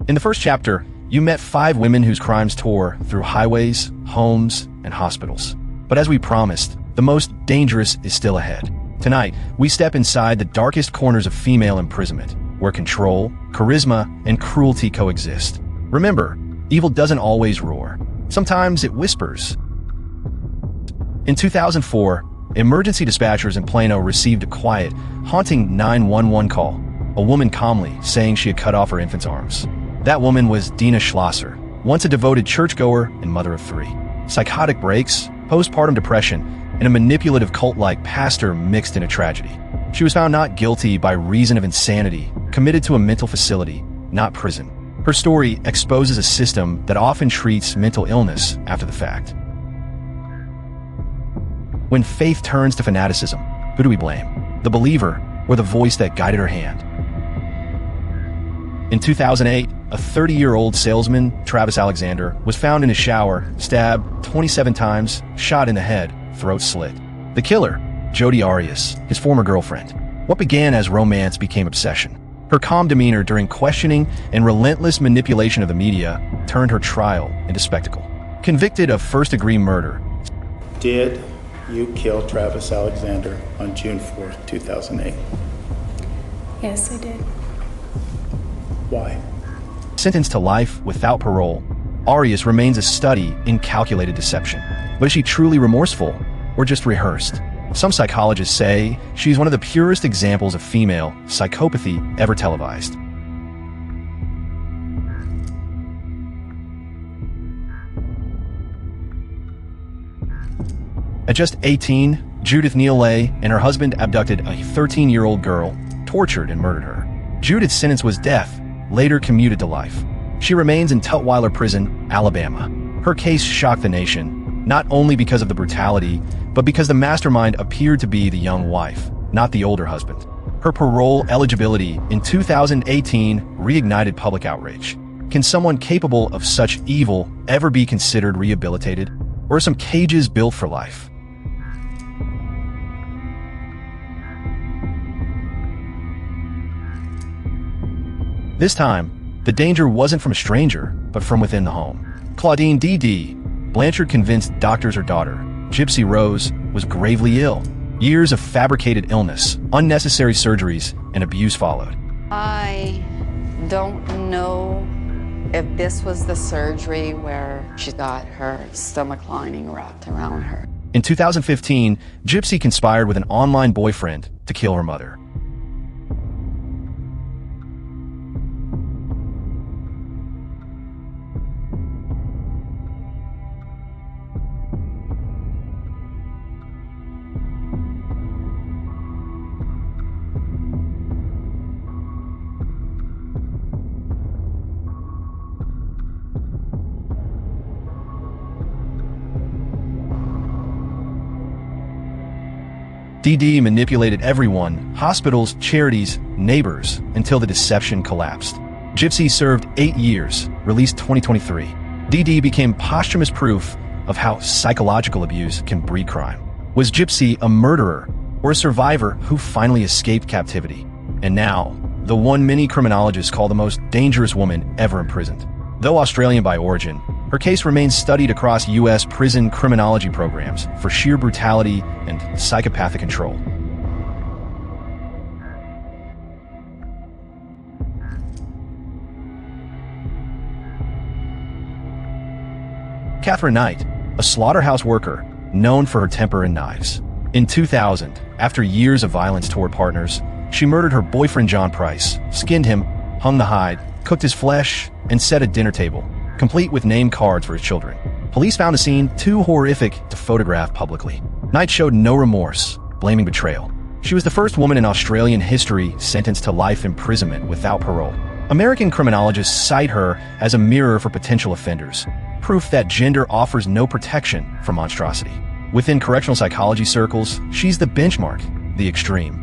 In the first chapter, you met 5 women whose crimes tore through highways, homes, and hospitals. But as we promised, the most dangerous is still ahead. Tonight, we step inside the darkest corners of female imprisonment, where control, charisma, and cruelty coexist. Remember, evil doesn't always roar. Sometimes it whispers. In 2004, emergency dispatchers in Plano received a quiet, haunting 911 call, a woman calmly saying she had cut off her infant's arms. That woman was Dina Schlosser, once a devoted churchgoer and mother of 3. Psychotic breaks, postpartum depression, and a manipulative cult-like pastor mixed in a tragedy. She was found not guilty by reason of insanity, committed to a mental facility, not prison. Her story exposes a system that often treats mental illness after the fact. When faith turns to fanaticism, who do we blame? The believer or the voice that guided her hand? In 2008, a 30-year-old salesman, Travis Alexander, was found in a shower, stabbed 27 times, shot in the head, throat slit. The killer, Jodi Arias, his former girlfriend. What began as romance became obsession. Her calm demeanor during questioning and relentless manipulation of the media turned her trial into spectacle. Convicted of first-degree murder. Did you kill Travis Alexander on June 4th, 2008? Yes, I did. Why? Sentenced to life without parole, Arias remains a study in calculated deception. But is she truly remorseful or just rehearsed? Some psychologists say she's one of the purest examples of female psychopathy ever televised. At just 18, Judith Neal-Lay and her husband abducted a 13-year-old girl, tortured and murdered her. Judith's sentence was death, later commuted to life. She remains in Tutwiler Prison, Alabama. Her case shocked the nation, not only because of the brutality, but because the mastermind appeared to be the young wife, not the older husband. Her parole eligibility in 2018 reignited public outrage. Can someone capable of such evil ever be considered rehabilitated? Or are some cages built for life? This time, the danger wasn't from a stranger, but from within the home. Claudine D.D., Blanchard-convinced doctors her daughter, Gypsy Rose, was gravely ill. Years of fabricated illness, unnecessary surgeries, and abuse followed. I don't know if this was the surgery where she got her stomach lining wrapped around her. In 2015, Gypsy conspired with an online boyfriend to kill her mother. DD manipulated everyone, hospitals, charities, neighbors, until the deception collapsed. Gypsy served 8 years, released 2023. DD became posthumous proof of how psychological abuse can breed crime. Was Gypsy a murderer or a survivor who finally escaped captivity? And now, the one many criminologists call the most dangerous woman ever imprisoned. Though Australian by origin, her case remains studied across U.S. prison criminology programs for sheer brutality and psychopathic control. Catherine Knight, a slaughterhouse worker known for her temper and knives. In 2000, after years of violence toward partners, she murdered her boyfriend John Price, skinned him, hung the hide, cooked his flesh, and set a dinner table, complete with name cards for his children. Police found the scene too horrific to photograph publicly. Knight showed no remorse, blaming betrayal. She was the first woman in Australian history sentenced to life imprisonment without parole. American criminologists cite her as a mirror for potential offenders, proof that gender offers no protection from monstrosity. Within correctional psychology circles, she's the benchmark, the extreme.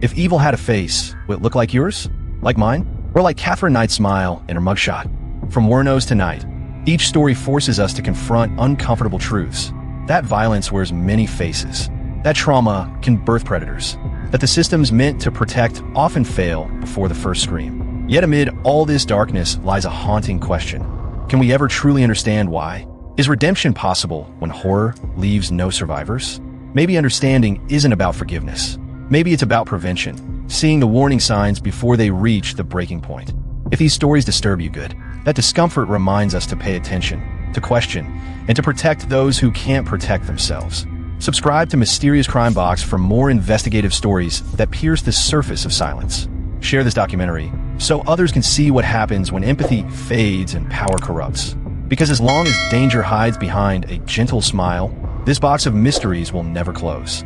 If evil had a face, would it look like yours? Like mine? Or like Catherine Knight's smile in her mugshot? From Wernos to Knight, each story forces us to confront uncomfortable truths. That violence wears many faces. That trauma can birth predators. That the systems meant to protect often fail before the first scream. Yet amid all this darkness lies a haunting question. Can we ever truly understand why? Is redemption possible when horror leaves no survivors? Maybe understanding isn't about forgiveness. Maybe it's about prevention, seeing the warning signs before they reach the breaking point. If these stories disturb you, good. That discomfort reminds us to pay attention, to question, and to protect those who can't protect themselves. Subscribe to Mysterious Crime Box for more investigative stories that pierce the surface of silence. Share this documentary so others can see what happens when empathy fades and power corrupts. Because as long as danger hides behind a gentle smile, this box of mysteries will never close.